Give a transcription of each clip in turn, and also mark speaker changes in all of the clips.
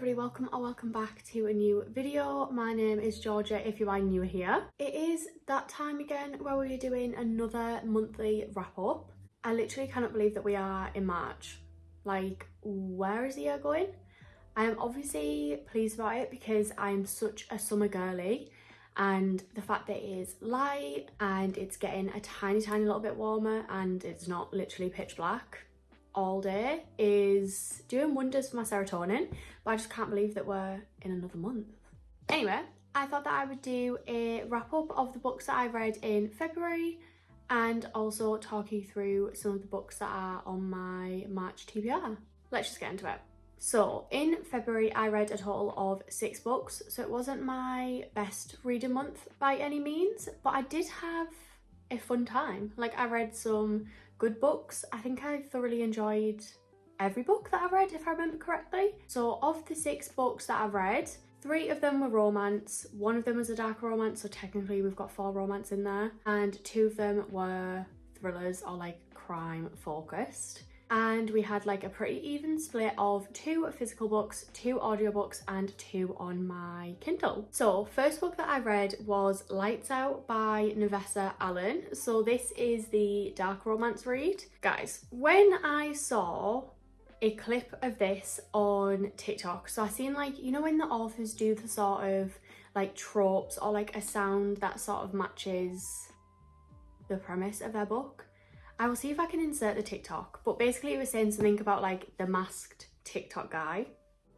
Speaker 1: everybody, welcome or welcome back to a new video. My name is Georgia if you are new here. It is that time again where we're doing another monthly wrap up. I literally cannot believe that we are in March. Like, where is the year going? I am obviously pleased about it because I'm such a summer girly, and the fact that it is light and it's getting a tiny little bit warmer and it's not literally pitch black all day is doing wonders for my serotonin, but I just can't believe that we're in another month. Anyway, I thought that I would do a wrap up of the books that I read in February and also talk you through some of the books that are on my March TBR. Let's just get into it. So in February I read a total of 6 books, so it wasn't my best reading month by any means, but I did have a fun time. Like, I read some good books. I think I thoroughly enjoyed every book that I read, if I remember correctly. So of the 6 books that I read, 3 of them were romance, 1 of them was a dark romance, so technically we've got 4 romance in there, and 2 of them were thrillers or like crime focused. And we had like a pretty even split of 2 physical books, 2 audiobooks and 2 on my Kindle. So first book that I read was Lights Out by Navessa Allen. So this is the dark romance read. Guys, when I saw a clip of this on TikTok, so I seen, like, you know when the authors do the sort of like tropes or like a sound that sort of matches the premise of their book. I will see if I can insert the TikTok, but basically it was saying something about like the masked TikTok guy.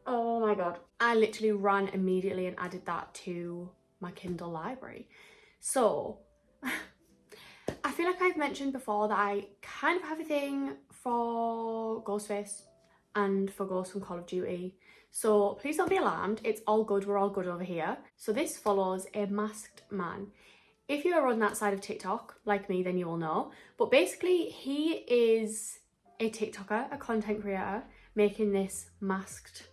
Speaker 1: Oh my god. I literally ran immediately and added that to my Kindle library. So I feel like I've mentioned before that I kind of have a thing for Ghostface and for Ghost from Call of Duty. So please don't be alarmed, it's all good, we're all good over here. So this follows a masked man. If you are on that side of TikTok, like me, then you will know. But basically, he is a TikToker, a content creator, making this masked,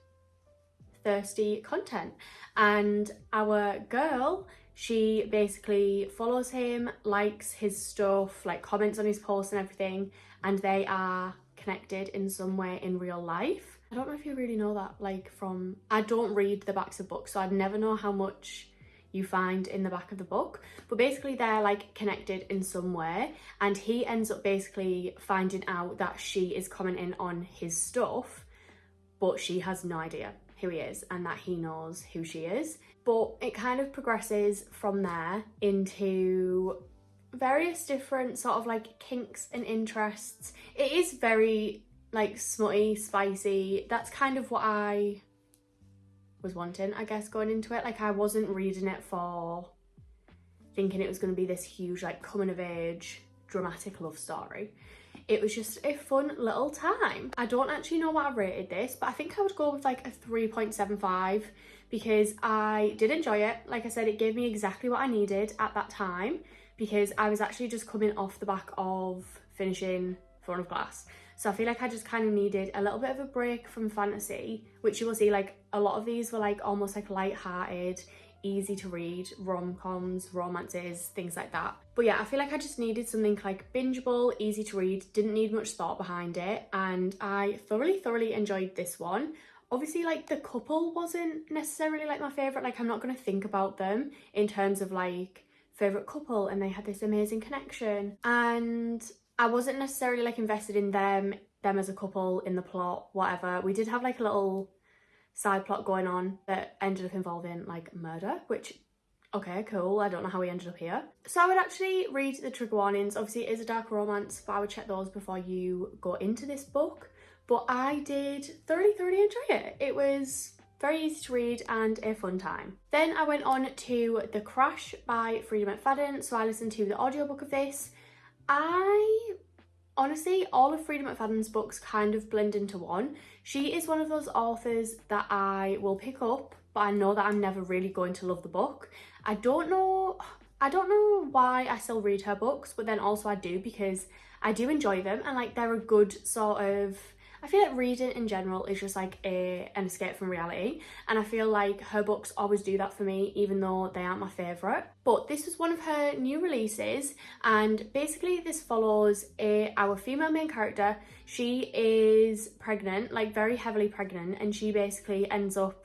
Speaker 1: thirsty content. And our girl, she basically follows him, likes his stuff, like comments on his posts and everything, and they are connected in some way in real life. I don't know if you really know that, like from... I don't read the backs of books, so I'd never know how much you find in the back of the book, but basically they're like connected in some way, and he ends up basically finding out that she is commenting on his stuff, but she has no idea who he is and that he knows who she is. But it kind of progresses from there into various different sort of like kinks and interests. It is very like smutty, spicy. That's kind of what I was wanting, I guess, going into it. Like, I wasn't reading it for thinking it was going to be this huge like coming of age dramatic love story. It was just a fun little time. I don't actually know what I rated this, but I think I would go with like a 3.75 because I did enjoy it. Like I said, it gave me exactly what I needed at that time because I was actually just coming off the back of finishing Throne of Glass. So I feel like I just kind of needed a little bit of a break from fantasy, which you will see, like, a lot of these were like almost like light-hearted, easy to read, rom-coms, romances, things like that. But yeah, I feel like I just needed something like bingeable, easy to read, didn't need much thought behind it, and I thoroughly enjoyed this one. Obviously, like, the couple wasn't necessarily like my favourite. Like, I'm not going to think about them in terms of like favourite couple and they had this amazing connection, and I wasn't necessarily like invested in them as a couple, in the plot, whatever. We did have like a little side plot going on that ended up involving like murder, which, okay, cool. I don't know how we ended up here. So I would actually read the trigger warnings. Obviously it is a dark romance, but I would check those before you go into this book. But I did thoroughly enjoy it. It was very easy to read and a fun time. Then I went on to The Crash by Freida McFadden. So I listened to the audiobook of this. Honestly, all of Freida McFadden's books kind of blend into one. She is one of those authors that I will pick up, but I know that I'm never really going to love the book. I don't know why I still read her books, but then also I do because I do enjoy them, and like they're a good sort of, I feel like reading in general is just like an escape from reality, and I feel like her books always do that for me, even though they aren't my favourite. But this was one of her new releases, and basically this follows our female main character. She is pregnant, like very heavily pregnant, and she basically ends up,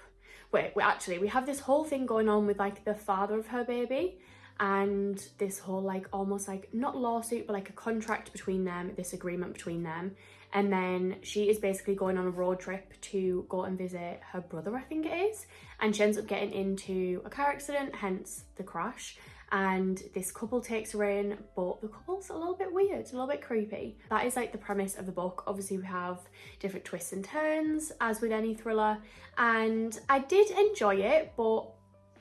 Speaker 1: we have this whole thing going on with like the father of her baby, and this whole like almost like not lawsuit but like a contract between them, this agreement between them. And then she is basically going on a road trip to go and visit her brother, I think it is, and she ends up getting into a car accident, hence the crash. And this couple takes her in, but the couple's a little bit weird, a little bit creepy. That is like the premise of the book. Obviously we have different twists and turns as with any thriller, and I did enjoy it, but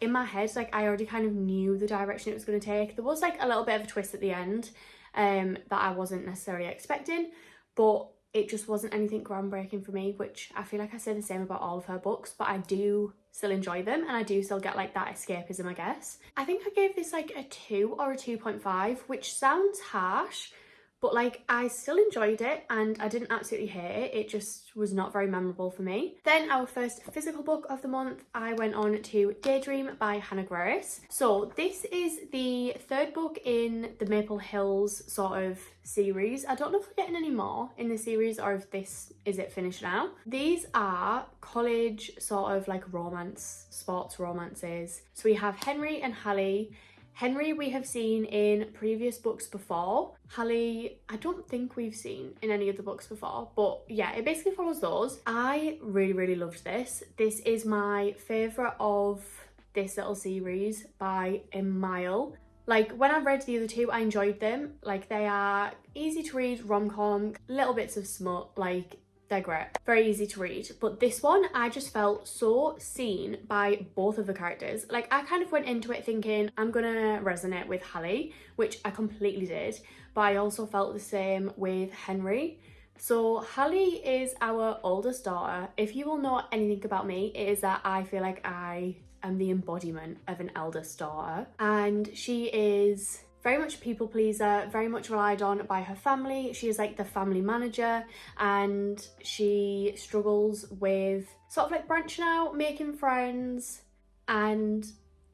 Speaker 1: in my head, like I already kind of knew the direction it was going to take. There was like a little bit of a twist at the end that I wasn't necessarily expecting, but it just wasn't anything groundbreaking for me, which I feel like I say the same about all of her books, but I do still enjoy them and I do still get like that escapism, I guess. I think I gave this like a 2 or a 2.5, which sounds harsh, but like I still enjoyed it and I didn't absolutely hate it. It just was not very memorable for me. Then our first physical book of the month, I went on to Daydream by Hannah Grace. So this is the third book in the Maple Hills sort of series. I don't know if we're getting any more in the series or if this is it finished now. These are college sort of like romance, sports romances. So we have Henry and Hallie. Henry we have seen in previous books before. Hallie, I don't think we've seen in any of the books before, but yeah, it basically follows those. I really, really loved this. This is my favourite of this little series by a mile. Like when I read the other two, I enjoyed them. Like they are easy to read, rom-com, little bits of smut, like they're great, very easy to read. But this one, I just felt so seen by both of the characters. Like I kind of went into it thinking I'm gonna resonate with Hallie, which I completely did, but I also felt the same with Henry. So Hallie is our oldest daughter. If you will know anything about me, it is that I feel like I am the embodiment of an eldest daughter, and she is very much a people pleaser, very much relied on by her family. She is like the family manager, and she struggles with sort of like branching out, making friends and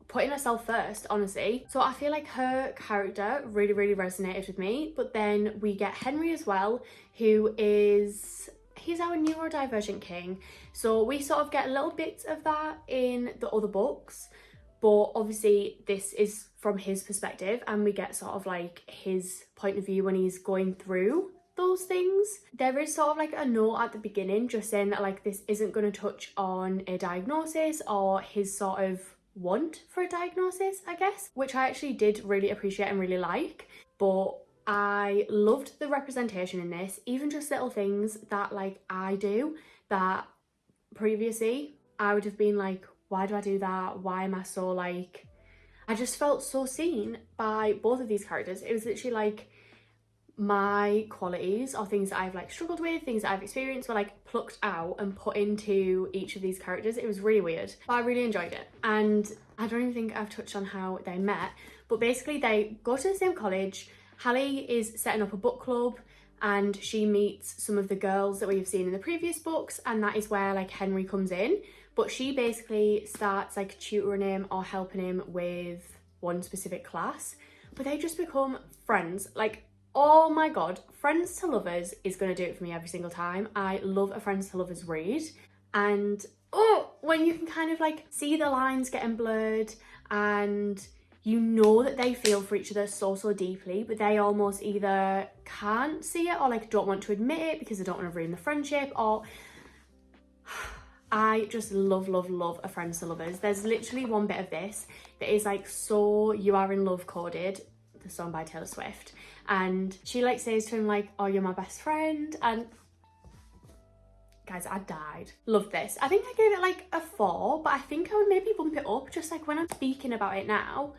Speaker 1: putting herself first, honestly. So I feel like her character really, really resonated with me. But then we get Henry as well, who is, he's our neurodivergent king. So we sort of get little bits of that in the other books, but obviously this is from his perspective and we get sort of like his point of view when he's going through those things. There is sort of like a note at the beginning just saying that like this isn't going to touch on a diagnosis or his sort of want for a diagnosis, I guess, which I actually did really appreciate and really like. But I loved the representation in this, even just little things that like I do that previously I would have been like, why do I do that? Why am I so like... I just felt so seen by both of these characters. It was literally like my qualities or things that I've like struggled with, things that I've experienced were like plucked out and put into each of these characters. It was really weird, but I really enjoyed it. And I don't even think I've touched on how they met, but basically they go to the same college. Hallie is setting up a book club and she meets some of the girls that we have seen in the previous books, and that is where like Henry comes in. But she basically starts like tutoring him or helping him with one specific class, but they just become friends. Like, oh my god, Friends to Lovers is going to do it for me every single time. I love a Friends to Lovers read, and oh, when you can kind of like see the lines getting blurred and you know that they feel for each other so deeply, but they almost either can't see it or like don't want to admit it because they don't want to ruin the friendship, or... I just love a Friends to Lovers. There's literally one bit of this that is like so You Are in Love coded, the song by Taylor Swift, and she like says to him like, oh, you're my best friend, and guys, I died. Loved this. I think I gave it like a 4, but I think I would maybe bump it up. Just like when I'm speaking about it now,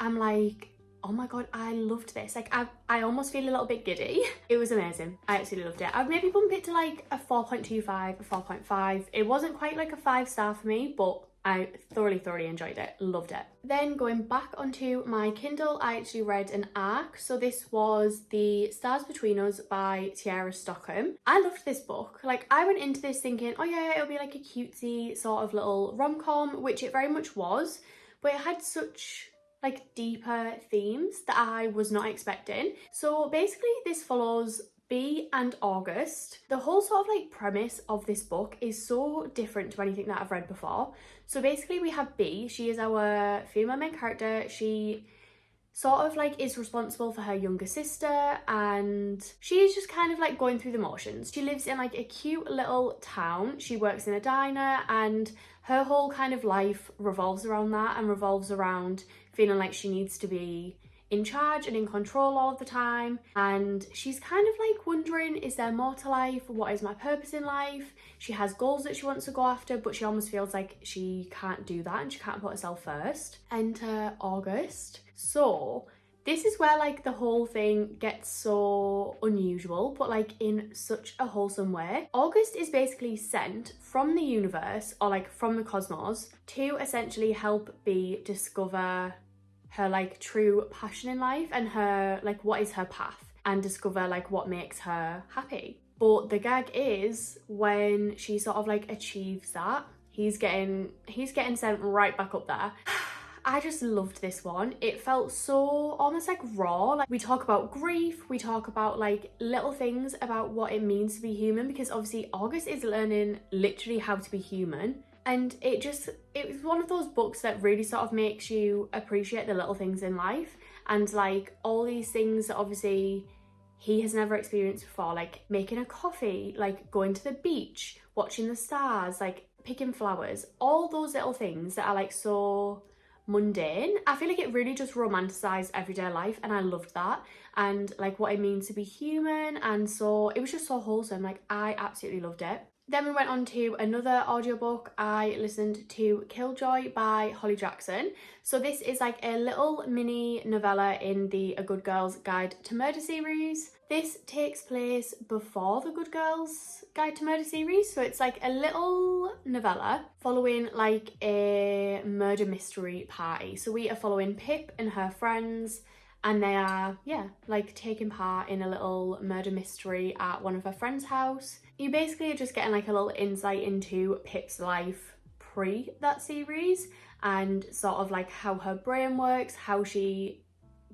Speaker 1: I'm like, oh my god, I loved this. Like I almost feel a little bit giddy. It was amazing. I absolutely loved it. I'd maybe bump it to like a 4.25, a 4.5. It wasn't quite like a 5-star for me, but I thoroughly enjoyed it, loved it. Then going back onto my Kindle, I actually read an arc. So this was The Stars Between Us by Tiara Stockham. I loved this book. Like, I went into this thinking, oh yeah, it'll be like a cutesy sort of little rom-com, which it very much was, but it had such like deeper themes that I was not expecting. So basically this follows B and August. The whole sort of like premise of this book is so different to anything that I've read before. So basically we have B, she is our female main character. She sort of like is responsible for her younger sister, and she's just kind of like going through the motions. She lives in like a cute little town. She works in a diner, and her whole kind of life revolves around that and revolves around feeling like she needs to be in charge and in control all of the time. And she's kind of like wondering, is there more to life? What is my purpose in life? She has goals that she wants to go after, but she almost feels like she can't do that and she can't put herself first. Enter August. So this is where like the whole thing gets so unusual, but like in such a wholesome way. August is basically sent from the universe, or like from the cosmos, to essentially help Bee discover her like true passion in life and her like what is her path, and discover like what makes her happy. But the gag is, when she sort of like achieves that, he's getting sent right back up there. I just loved this one. It felt so almost like raw. Like, we talk about grief, we talk about like little things about what it means to be human, because obviously August is learning literally how to be human. And it was one of those books that really sort of makes you appreciate the little things in life, and like all these things that obviously he has never experienced before, like making a coffee, like going to the beach, watching the stars, like picking flowers, all those little things that are like so mundane. I feel like it really just romanticized everyday life, and I loved that, and like what it means to be human. And so it was just so wholesome. Like, I absolutely loved it. Then we went on to another audiobook. I listened to Killjoy by Holly Jackson. So this is like a little mini novella in the A Good Girl's Guide to Murder series. This takes place before the Good Girl's Guide to Murder series. So it's like a little novella following like a murder mystery party. So we are following Pip and her friends, and they are, yeah, like taking part in a little murder mystery at one of her friends' house. You basically are just getting like a little insight into Pip's life pre that series, and sort of like how her brain works, how she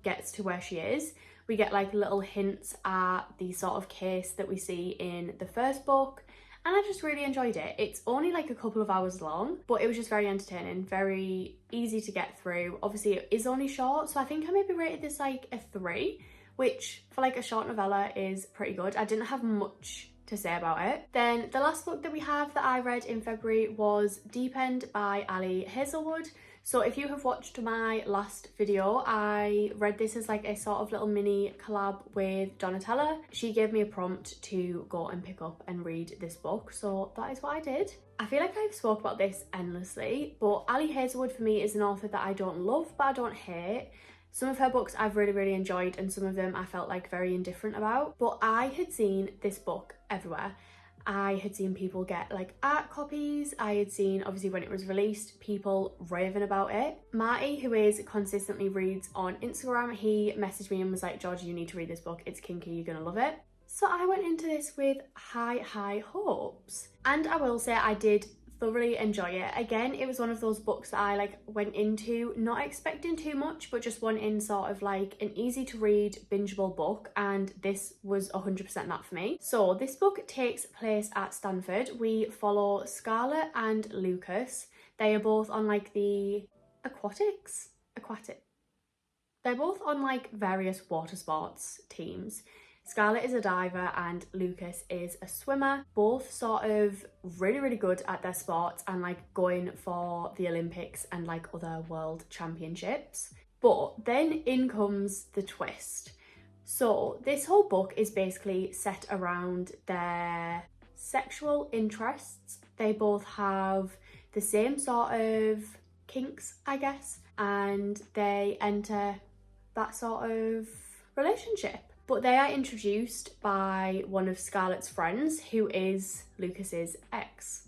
Speaker 1: gets to where she is. We get like little hints at the sort of case that we see in the first book, and I just really enjoyed it. It's only like a couple of hours long, but it was just very entertaining, very easy to get through. Obviously it is only short, so I think I maybe rated this like a 3, which for like a short novella is pretty good. I didn't have much to say about it. Then the last book that we have that I read in February was Deep End by Ali Hazelwood. So if you have watched my last video, I read this as like a sort of little mini collab with Donatella. She gave me a prompt to go and pick up and read this book, so that is what I did. I feel like I've spoke about this endlessly, but Ali Hazelwood for me is an author that I don't love, but I don't hate. Some of her books I've really enjoyed, and some of them I felt like very indifferent about. But I had seen this book everywhere. I had seen people get like art copies. I had seen, obviously when it was released, people raving about it. Marty, who is consistently reads on Instagram, he messaged me and was like, Georgia, you need to read this book. It's kinky, you're gonna love it. So I went into this with high hopes. And I will say I did thoroughly enjoy it. Again, it was one of those books that I like went into not expecting too much, but just wanting sort of like an easy to read bingeable book, and this was 100% that for me. So this book takes place at Stanford. We follow Scarlett and Lucas. They are both on like the aquatic. They're both on like various water sports teams. Scarlett is a diver and Lucas is a swimmer, both sort of really good at their sports and like going for the Olympics and like other world championships. But then in comes the twist. So this whole book is basically set around their sexual interests. They both have the same sort of kinks, I guess, and they enter that sort of relationship. But they are introduced by one of Scarlett's friends, who is Lucas's ex.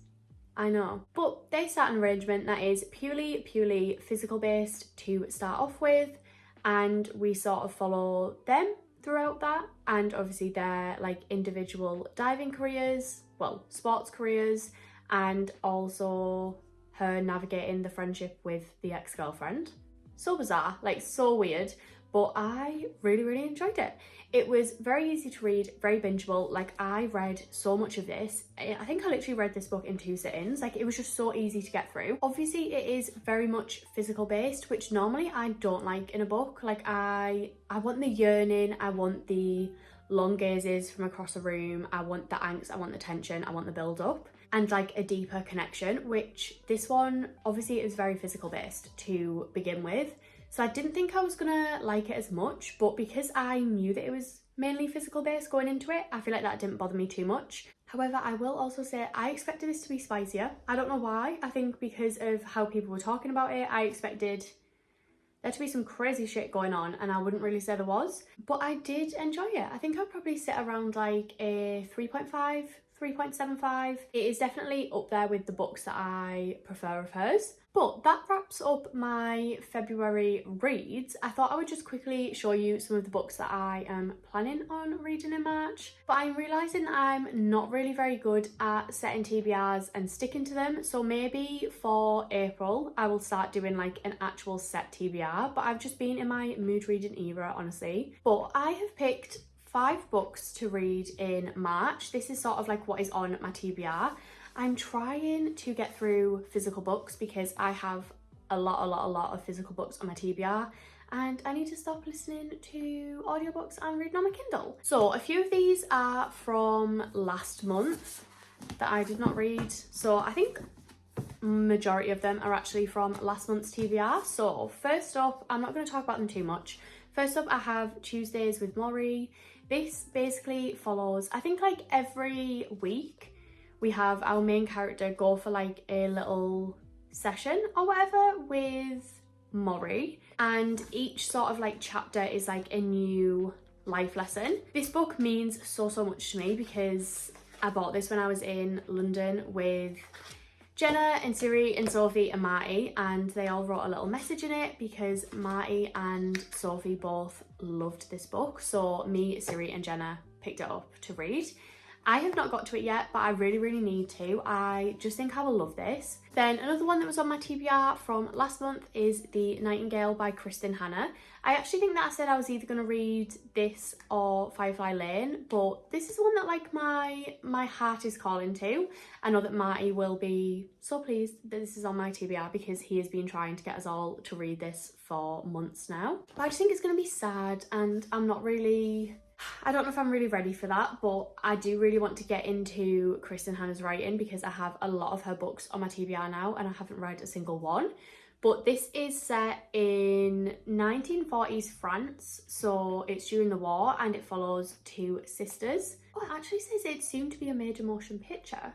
Speaker 1: I know. But they start an arrangement that is purely physical based to start off with, and we sort of follow them throughout that, and obviously their like individual diving careers, well, sports careers, and also her navigating the friendship with the ex-girlfriend. So bizarre, like so weird, but I really enjoyed it. It was very easy to read, very bingeable. Like I read so much of this. I think I literally read this book in 2 sittings. Like it was just so easy to get through. Obviously it is very much physical based, which normally I don't like in a book. Like I want the yearning, I want the long gazes from across a room, I want the angst, I want the tension, I want the build up, and like a deeper connection, which this one obviously is very physical based to begin with. So I didn't think I was gonna like it as much, but because I knew that it was mainly physical based going into it, I feel like that didn't bother me too much. However, I will also say I expected this to be spicier. I don't know why. I think because of how people were talking about it, I expected there to be some crazy shit going on, and I wouldn't really say there was. But I did enjoy it. I think I'd probably sit around like a 3.5, 3.75. It is definitely up there with the books that I prefer of hers. But that wraps up my February reads. I thought I would just quickly show you some of the books that I am planning on reading in March. But I'm realising that I'm not really very good at setting TBRs and sticking to them. So maybe for April, I will start doing like an actual set TBR. But I've just been in my mood reading era, honestly. But I have picked 5 books to read in March. This is sort of like what is on my TBR. I'm trying to get through physical books because I have a lot of physical books on my TBR, and I need to stop listening to audiobooks and reading on my Kindle. So a few of these are from last month that I did not read. So I think majority of them are actually from last month's TBR. So first up, I'm not going to talk about them too much. First up, I have Tuesdays with Maury. This basically follows, I think like every week, we have our main character go for like a little session or whatever with Maury, and each sort of like chapter is like a new life lesson. This book means so much to me because I bought this when I was in London with Jenna and Siri and Sophie and Marty, and they all wrote a little message in it because Marty and Sophie both loved this book. So me, Siri and Jenna picked it up to read. I have not got to it yet, but I really need to. I just think I will love this. Then another one that was on my TBR from last month is The Nightingale by Kristen Hanna. I actually think that I said I was either going to read this or Firefly Lane, but this is one that like my heart is calling to. I know that Marty will be so pleased that this is on my TBR because he has been trying to get us all to read this for months now. But I just think it's going to be sad, and I don't know if I'm really ready for that, but I do really want to get into Kristen Hanna's writing because I have a lot of her books on my TBR now and I haven't read a single one. But this is set in 1940s France, so it's during the war, and it follows 2 sisters. Oh, it actually says it's soon to be a major motion picture.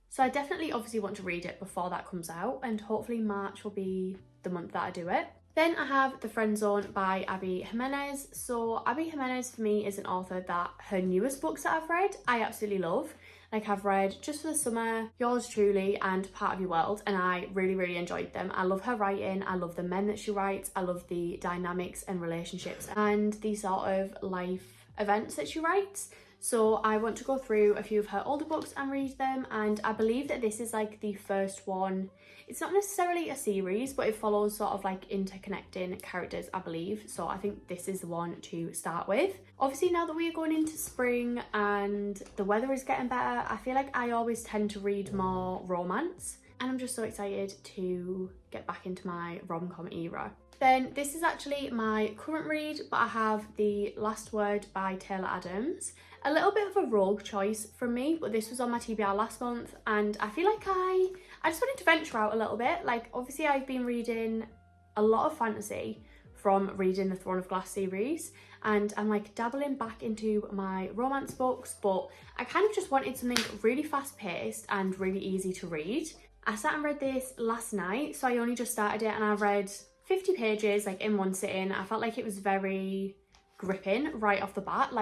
Speaker 1: So I definitely obviously want to read it before that comes out, and hopefully March will be the month that I do it. Then I have The Friend Zone by Abby Jimenez. So Abby Jimenez for me is an author that her newest books that I've read, I absolutely love. Like I've read Just for the Summer, Yours Truly and Part of Your World, and I really enjoyed them. I love her writing, I love the men that she writes, I love the dynamics and relationships and the sort of life events that she writes. So I want to go through a few of her older books and read them, and I believe that this is like the first one. It's not necessarily a series, but it follows sort of like interconnecting characters, I believe. So I think this is the one to start with. Obviously, now that we are going into spring and the weather is getting better, I feel like I always tend to read more romance, and I'm just so excited to get back into my rom-com era. Then this is actually my current read, but I have The Last Word by Taylor Adams. A little bit of a rogue choice from me, but this was on my TBR last month, and I feel like I just wanted to venture out a little bit. Like obviously I've been reading a lot of fantasy from reading the Throne of Glass series, and I'm like dabbling back into my romance books, but I kind of just wanted something really fast paced and really easy to read. I sat and read this last night, so I only just started it and I read 50 pages like in one sitting. I felt like it was very gripping right off the bat,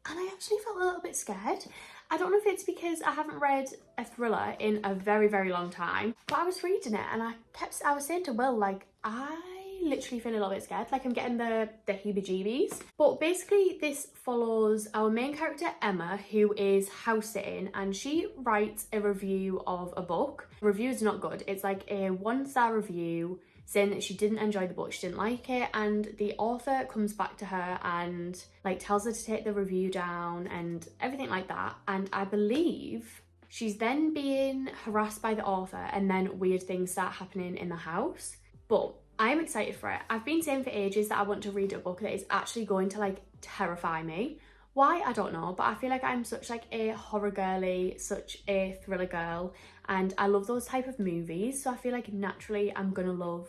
Speaker 1: and I actually felt a little bit scared. I don't know if it's because I haven't read a thriller in a very, very long time, but I was reading it and I was saying to Will, like, I literally feel a little bit scared, like I'm getting the heebie-jeebies. But basically this follows our main character Emma, who is house sitting, and she writes a review of a book. The review is not good. It's like a 1-star review saying that she didn't enjoy the book, she didn't like it, and the author comes back to her and like tells her to take the review down and everything like that. And I believe she's then being harassed by the author, and then weird things start happening in the house. But I'm excited for it. I've been saying for ages that I want to read a book that is actually going to like terrify me. Why? I don't know, but I feel like I'm such like a horror girly, such a thriller girl, and I love those type of movies, so I feel like naturally I'm gonna love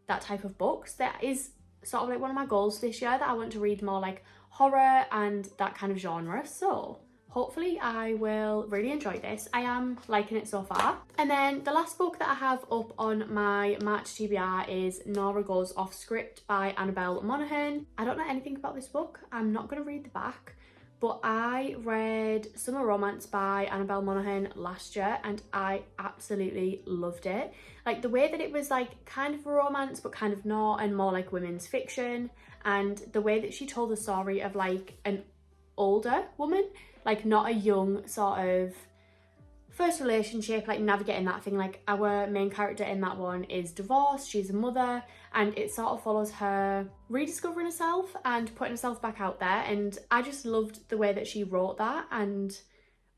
Speaker 1: that type of books. That is sort of like one of my goals this year, that I want to read more like horror and that kind of genre, so hopefully I will really enjoy this. I am liking it so far. And then the last book that I have up on my March TBR is Nora Goes Off Script by Annabelle Monaghan. I don't know anything about this book. I'm not going to read the back, but I read Summer Romance by Annabelle Monaghan last year and I absolutely loved it. Like the way that it was like kind of a romance but kind of not, and more like women's fiction, and the way that she told the story of like an older woman, like not a young sort of first relationship, like navigating that thing. Like our main character in that one is divorced, she's a mother, and it sort of follows her rediscovering herself and putting herself back out there. And I just loved the way that she wrote that, and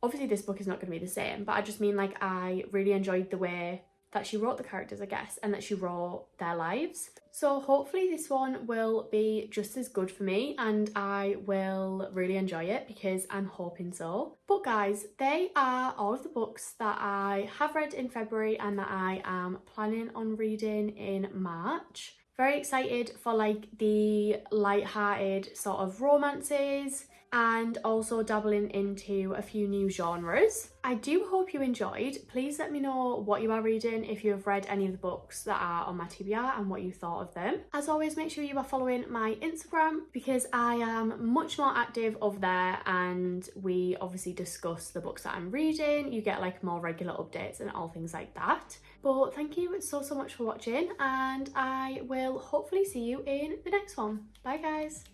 Speaker 1: obviously this book is not going to be the same, but I just mean like I really enjoyed the way that she wrote the characters, I guess, and that she wrote their lives. So hopefully this one will be just as good for me and I will really enjoy it, because I'm hoping so. But guys, they are all of the books that I have read in February and that I am planning on reading in March. Very excited for like the light-hearted sort of romances, and also dabbling into a few new genres. I do hope you enjoyed. Please let me know what you are reading, if you have read any of the books that are on my TBR and what you thought of them. As always, make sure you are following my Instagram, because I am much more active over there and we obviously discuss the books that I'm reading. You get like more regular updates and all things like that. But thank you so much for watching, and I will hopefully see you in the next one. Bye guys.